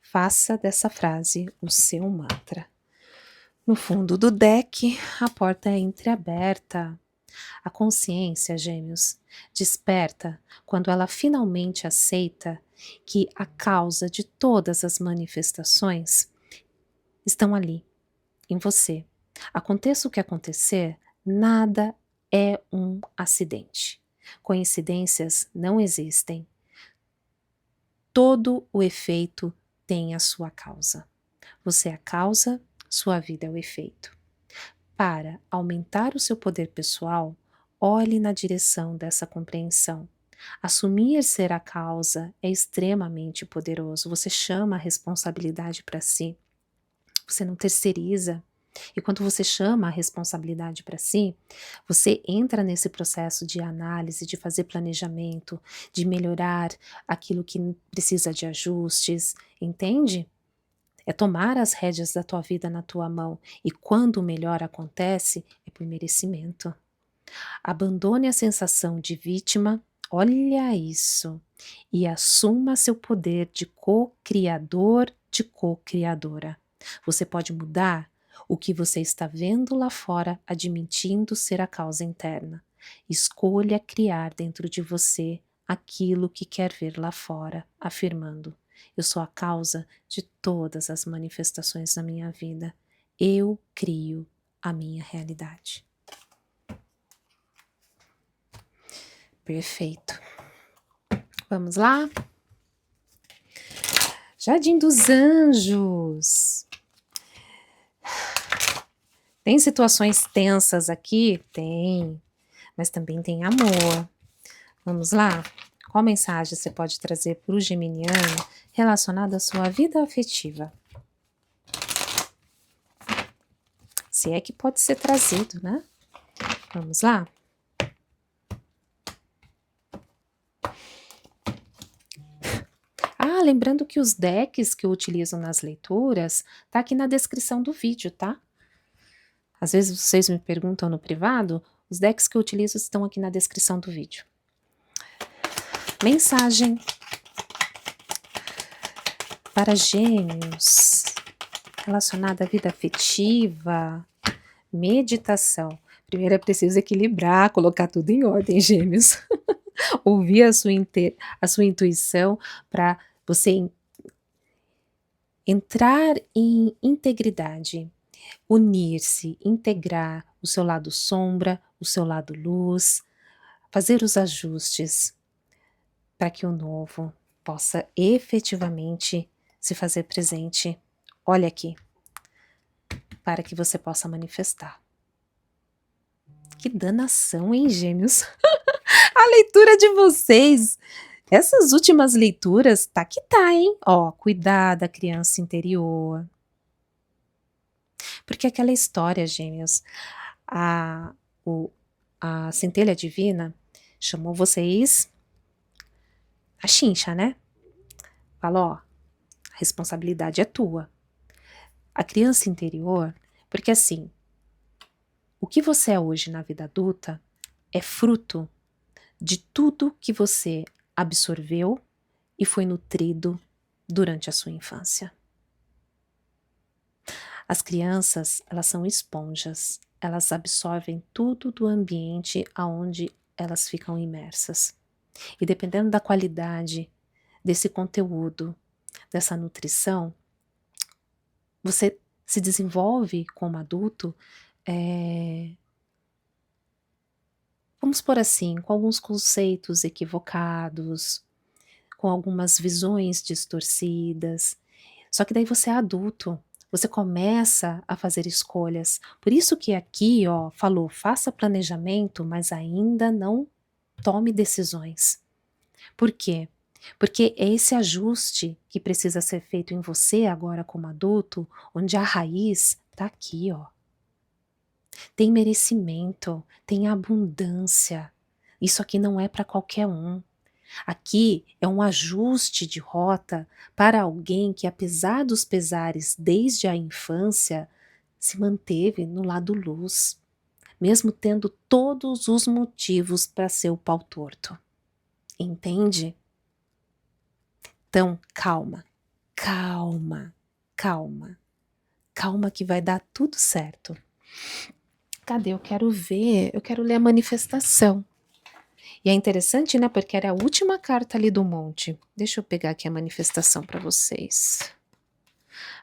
Faça dessa frase o seu mantra. No fundo do deck, a porta é entreaberta. A consciência, gêmeos, desperta quando ela finalmente aceita que a causa de todas as manifestações estão ali, em você. Aconteça o que acontecer, nada é um acidente. Coincidências não existem. Todo o efeito tem a sua causa. Você é a causa, sua vida é o efeito. Para aumentar o seu poder pessoal, olhe na direção dessa compreensão. Assumir ser a causa é extremamente poderoso. Você chama a responsabilidade para si. Você não terceiriza. E quando você chama a responsabilidade para si, você entra nesse processo de análise, de fazer planejamento, de melhorar aquilo que precisa de ajustes, entende? É tomar as rédeas da tua vida na tua mão, e quando o melhor acontece, é por merecimento. Abandone a sensação de vítima, olha isso, e assuma seu poder de co-criador, de co-criadora. Você pode mudar o que você está vendo lá fora, admitindo ser a causa interna. Escolha criar dentro de você aquilo que quer ver lá fora, afirmando: eu sou a causa de todas as manifestações da minha vida. Eu crio a minha realidade. Perfeito. Vamos lá? Jardim dos Anjos. Tem situações tensas aqui? Tem. Mas também tem amor. Vamos lá? Qual mensagem você pode trazer para o geminiano relacionada à sua vida afetiva? Se é que pode ser trazido, né? Vamos lá? Ah, lembrando que os decks que eu utilizo nas leituras tá aqui na descrição do vídeo, tá? Às vezes vocês me perguntam no privado, os decks que eu utilizo estão aqui na descrição do vídeo. Mensagem para Gêmeos, relacionada à vida afetiva, meditação. Primeiro é preciso equilibrar, colocar tudo em ordem, Gêmeos. Ouvir a sua intuição para você entrar em integridade, unir-se, integrar o seu lado sombra, o seu lado luz, fazer os ajustes para que o novo possa efetivamente se fazer presente. Olha aqui, para que você possa manifestar. Que danação, hein, Gêmeos? A leitura de vocês, essas últimas leituras, tá que tá, hein? Ó, cuidar da criança interior. Porque aquela história, Gêmeos, a centelha divina chamou vocês a chincha, né? Falou, ó, a responsabilidade é tua. A criança interior, porque assim, o que você é hoje na vida adulta é fruto de tudo que você absorveu e foi nutrido durante a sua infância. As crianças, elas são esponjas, elas absorvem tudo do ambiente aonde elas ficam imersas. E dependendo da qualidade desse conteúdo, dessa nutrição, você se desenvolve como adulto, vamos por assim, com alguns conceitos equivocados, com algumas visões distorcidas. Só que daí você é adulto, você começa a fazer escolhas. Por isso que aqui, ó, falou, faça planejamento, mas ainda não tome decisões. Por quê? Porque é esse ajuste que precisa ser feito em você agora como adulto, onde a raiz tá aqui, ó. Tem merecimento, tem abundância. Isso aqui não é para qualquer um. Aqui é um ajuste de rota para alguém que, apesar dos pesares desde a infância, se manteve no lado luz, mesmo tendo todos os motivos para ser o pau torto. Entende? Então, calma, calma, calma, calma que vai dar tudo certo. Cadê? Eu quero ver, eu quero ler a manifestação. E é interessante, né? Porque era a última carta ali do monte. Deixa eu pegar aqui a manifestação para vocês.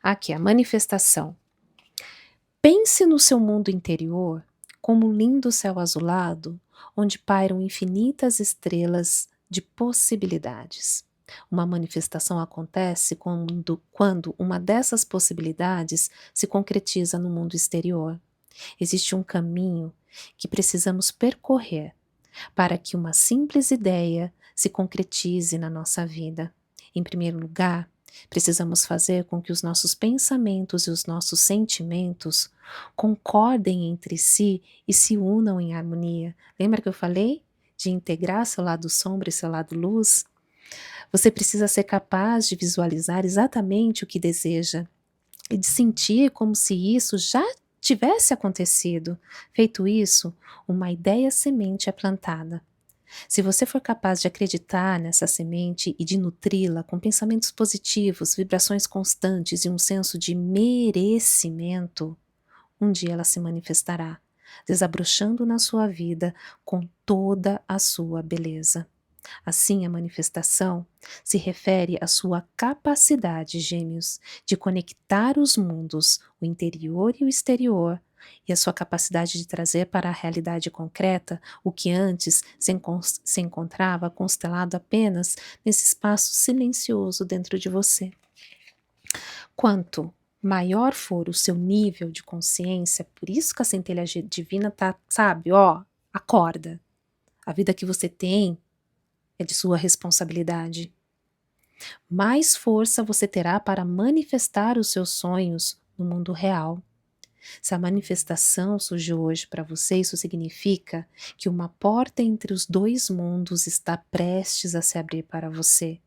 Aqui, a manifestação. Pense no seu mundo interior como um lindo céu azulado, onde pairam infinitas estrelas de possibilidades. Uma manifestação acontece quando uma dessas possibilidades se concretiza no mundo exterior. Existe um caminho que precisamos percorrer para que uma simples ideia se concretize na nossa vida. Em primeiro lugar, precisamos fazer com que os nossos pensamentos e os nossos sentimentos concordem entre si e se unam em harmonia. Lembra que eu falei de integrar seu lado sombra e seu lado luz? Você precisa ser capaz de visualizar exatamente o que deseja e de sentir como se isso já tivesse acontecido. Feito isso, uma ideia semente é plantada. Se você for capaz de acreditar nessa semente e de nutri-la com pensamentos positivos, vibrações constantes e um senso de merecimento, um dia ela se manifestará, desabrochando na sua vida com toda a sua beleza. Assim, a manifestação se refere à sua capacidade, gêmeos, de conectar os mundos, o interior e o exterior, e a sua capacidade de trazer para a realidade concreta o que antes se encontrava constelado apenas nesse espaço silencioso dentro de você. Quanto maior for o seu nível de consciência, por isso que a centelha divina tá, sabe, ó, acorda. A vida que você tem é de sua responsabilidade. Mais força você terá para manifestar os seus sonhos no mundo real. Se a manifestação surgiu hoje para você, isso significa que uma porta entre os dois mundos está prestes a se abrir para você.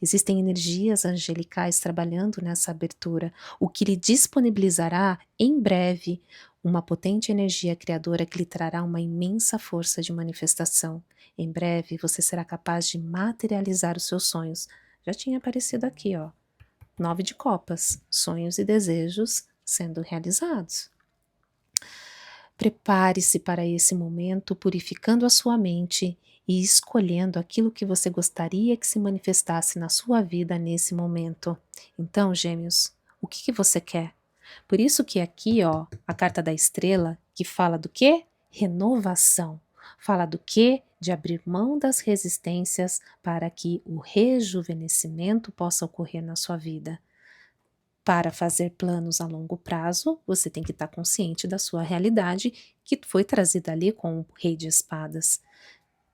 Existem energias angelicais trabalhando nessa abertura, o que lhe disponibilizará em breve uma potente energia criadora que lhe trará uma imensa força de manifestação. Em breve você será capaz de materializar os seus sonhos. Já tinha aparecido aqui, ó. 9 de copas, sonhos e desejos sendo realizados. Prepare-se para esse momento purificando a sua mente e escolhendo aquilo que você gostaria que se manifestasse na sua vida nesse momento. Então, gêmeos, o que você quer? Por isso que aqui, ó, a carta da estrela, que fala do quê? Renovação. Fala do quê? De abrir mão das resistências para que o rejuvenescimento possa ocorrer na sua vida. Para fazer planos a longo prazo, você tem que estar consciente da sua realidade, que foi trazida ali com o Rei de Espadas.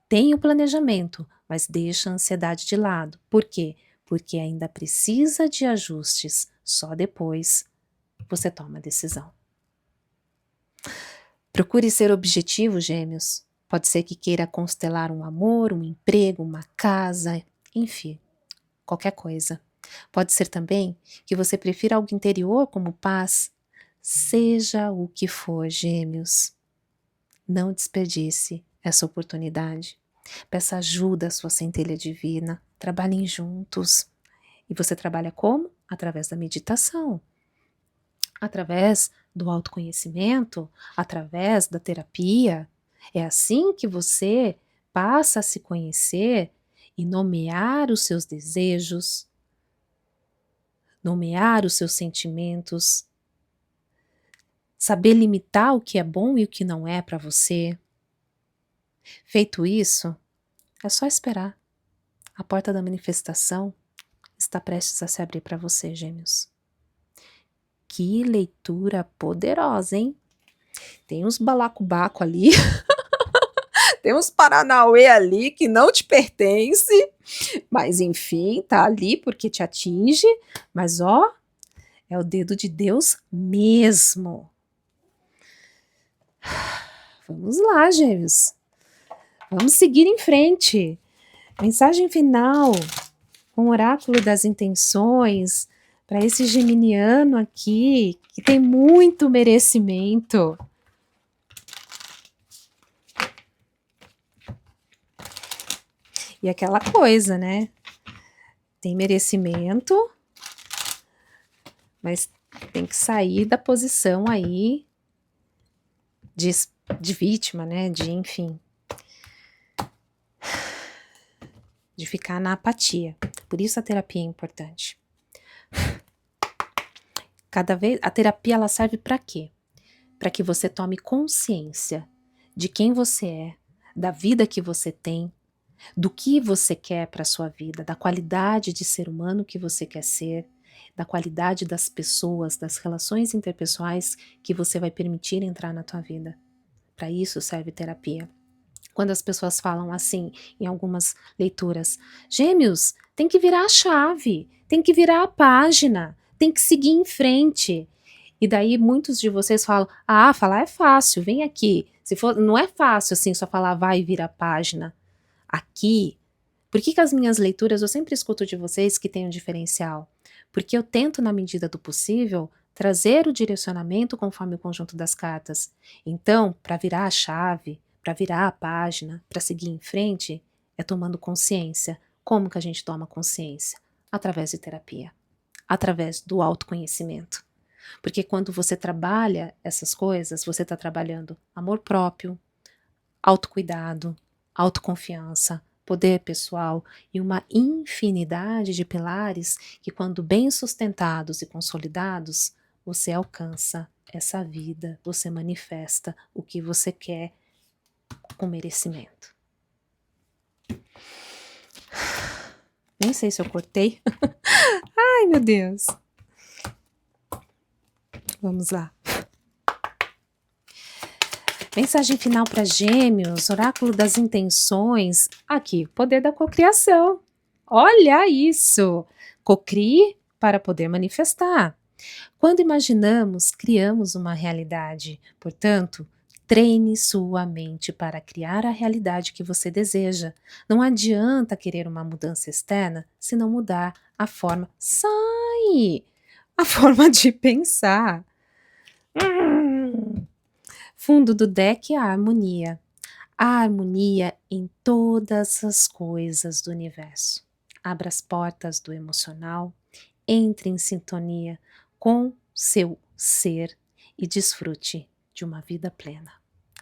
Tem o planejamento, mas deixa a ansiedade de lado. Por quê? Porque ainda precisa de ajustes. Só depois você toma a decisão. Procure ser objetivo, gêmeos. Pode ser que queira constelar um amor, um emprego, uma casa, enfim, qualquer coisa. Pode ser também que você prefira algo interior como paz. Seja o que for, Gêmeos, não desperdice essa oportunidade. Peça ajuda à sua centelha divina. Trabalhem juntos. E você trabalha como? Através da meditação, através do autoconhecimento, através da terapia. É assim que você passa a se conhecer e nomear os seus desejos, nomear os seus sentimentos, saber limitar o que é bom e o que não é para você. Feito isso, é só esperar. A porta da manifestação está prestes a se abrir para você, Gêmeos. Que leitura poderosa, hein? Tem uns balacobaco ali, tem uns paranauê ali que não te pertence, mas enfim, tá ali porque te atinge, mas ó, é o dedo de Deus mesmo. Vamos lá, Gêmeos. Vamos seguir em frente. Mensagem final, com o oráculo das intenções, para esse geminiano aqui, que tem muito merecimento. E aquela coisa, né? Tem merecimento, mas tem que sair da posição aí de vítima, né? De, enfim, de ficar na apatia. Por isso a terapia é importante. Cada vez a terapia ela serve para quê? Para que você tome consciência de quem você é, da vida que você tem, do que você quer para sua vida, da qualidade de ser humano que você quer ser, da qualidade das pessoas, das relações interpessoais que você vai permitir entrar na tua vida. Para isso serve terapia. Quando as pessoas falam assim, em algumas leituras, Gêmeos, tem que virar a chave, tem que virar a página, tem que seguir em frente. E daí muitos de vocês falam, falar é fácil, vem aqui. Se for, não é fácil assim só falar vai e vira a página. Aqui, por que as minhas leituras eu sempre escuto de vocês que tem um diferencial? Porque eu tento, na medida do possível, trazer o direcionamento conforme o conjunto das cartas. Então, para virar a chave, para virar a página, para seguir em frente, é tomando consciência. Como que a gente toma consciência? Através de terapia, através do autoconhecimento. Porque quando você trabalha essas coisas, você está trabalhando amor próprio, autocuidado, autoconfiança, poder pessoal e uma infinidade de pilares que, quando bem sustentados e consolidados, você alcança essa vida, você manifesta o que você quer com merecimento. Nem sei se eu cortei. Ai, meu Deus. Vamos lá. Mensagem final para Gêmeos, oráculo das intenções. Aqui, poder da cocriação. Olha isso! Cocrie para poder manifestar. Quando imaginamos, criamos uma realidade. Portanto, treine sua mente para criar a realidade que você deseja. Não adianta querer uma mudança externa se não mudar a forma. Sai! A forma de pensar. Fundo do deck, a harmonia. A harmonia em todas as coisas do universo. Abra as portas do emocional, entre em sintonia com seu ser e desfrute de uma vida plena.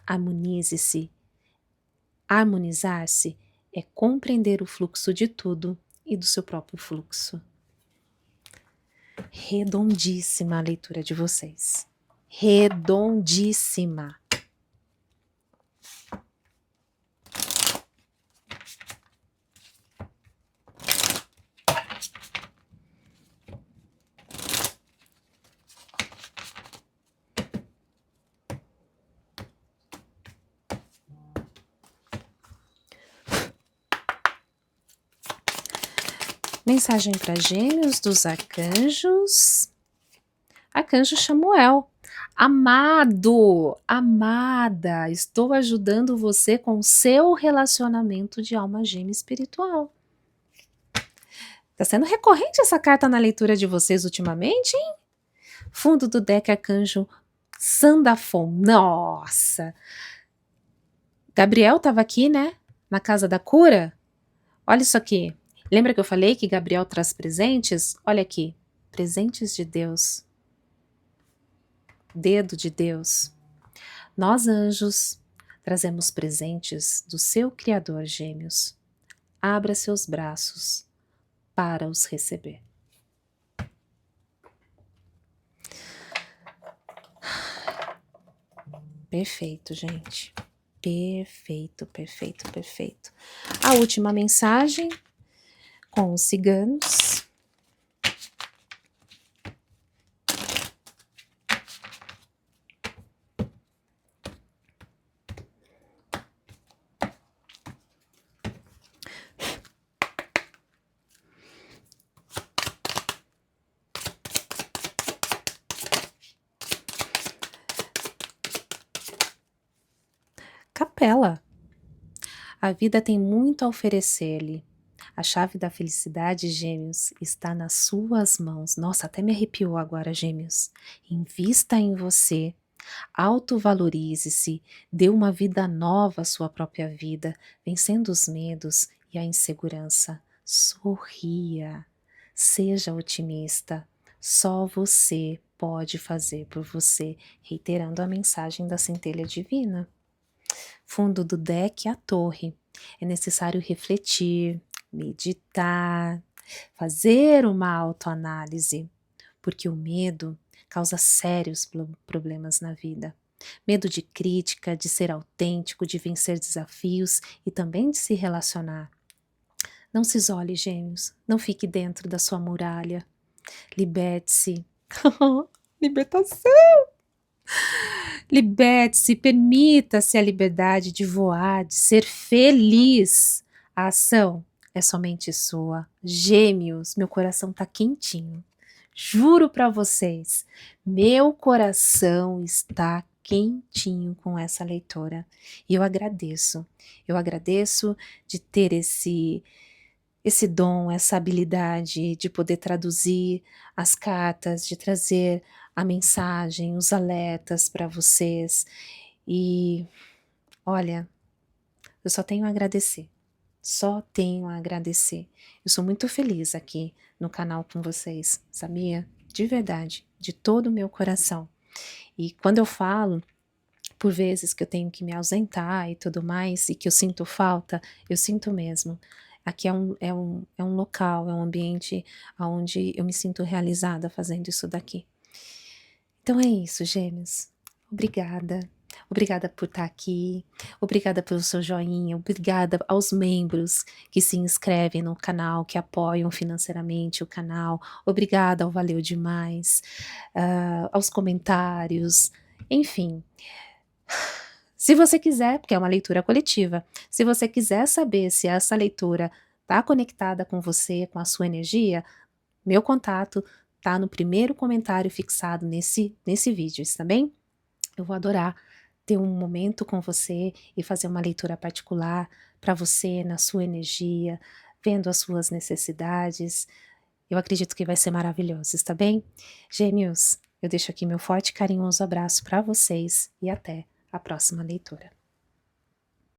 Harmonize-se. Harmonizar-se é compreender o fluxo de tudo e do seu próprio fluxo. Redondíssima a leitura de vocês. Redondíssima. Mensagem para Gêmeos dos arcanjos. Arcanjo Chamuel. Amado, amada, estou ajudando você com o seu relacionamento de alma gêmea espiritual. Tá sendo recorrente essa carta na leitura de vocês ultimamente, hein? Fundo do deck, arcanjo Sandafon. Nossa! Gabriel estava aqui, né? Na casa da cura. Olha isso aqui. Lembra que eu falei que Gabriel traz presentes? Olha aqui. Presentes de Deus. Dedo de Deus. Nós, anjos, trazemos presentes do seu Criador, gêmeos. Abra seus braços para os receber. Perfeito, gente. Perfeito, perfeito, perfeito. A última mensagem com os ciganos. Capela. A vida tem muito a oferecer-lhe. A chave da felicidade, gêmeos, está nas suas mãos. Nossa, até me arrepiou agora, gêmeos. Invista em você. Autovalorize-se. Dê uma vida nova à sua própria vida, vencendo os medos e a insegurança. Sorria. Seja otimista. Só você pode fazer por você. Reiterando a mensagem da centelha divina. Fundo do deck, a torre. É necessário refletir, meditar, fazer uma autoanálise, porque o medo causa sérios problemas na vida. Medo de crítica, de ser autêntico, de vencer desafios e também de se relacionar. Não se isole, gêmeos, não fique dentro da sua muralha. Liberte-se. Libertação! Liberte-se, permita-se a liberdade de voar, de ser feliz. A ação é somente sua. Gêmeos, meu coração tá quentinho. Juro para vocês, meu coração está quentinho com essa leitura. E eu agradeço. Eu agradeço de ter esse dom, essa habilidade de poder traduzir as cartas, de trazer a mensagem, os alertas para vocês. E olha, eu só tenho a agradecer. Só tenho a agradecer. Eu sou muito feliz aqui no canal com vocês, sabia? De verdade, de todo o meu coração. E quando eu falo, por vezes que eu tenho que me ausentar e tudo mais, e que eu sinto falta, eu sinto mesmo. Aqui é um local, é um ambiente onde eu me sinto realizada fazendo isso daqui. Então é isso, gêmeos. Obrigada. Obrigada por estar aqui, obrigada pelo seu joinha, obrigada aos membros que se inscrevem no canal, que apoiam financeiramente o canal, obrigada ao Valeu Demais, aos comentários, enfim. Se você quiser, porque é uma leitura coletiva, se você quiser saber se essa leitura está conectada com você, com a sua energia, meu contato tá no primeiro comentário fixado nesse vídeo, está bem? Eu vou adorar ter um momento com você e fazer uma leitura particular para você, na sua energia, vendo as suas necessidades. Eu acredito que vai ser maravilhoso, está bem? Gêmeos, eu deixo aqui meu forte e carinhoso abraço para vocês e até a próxima leitura.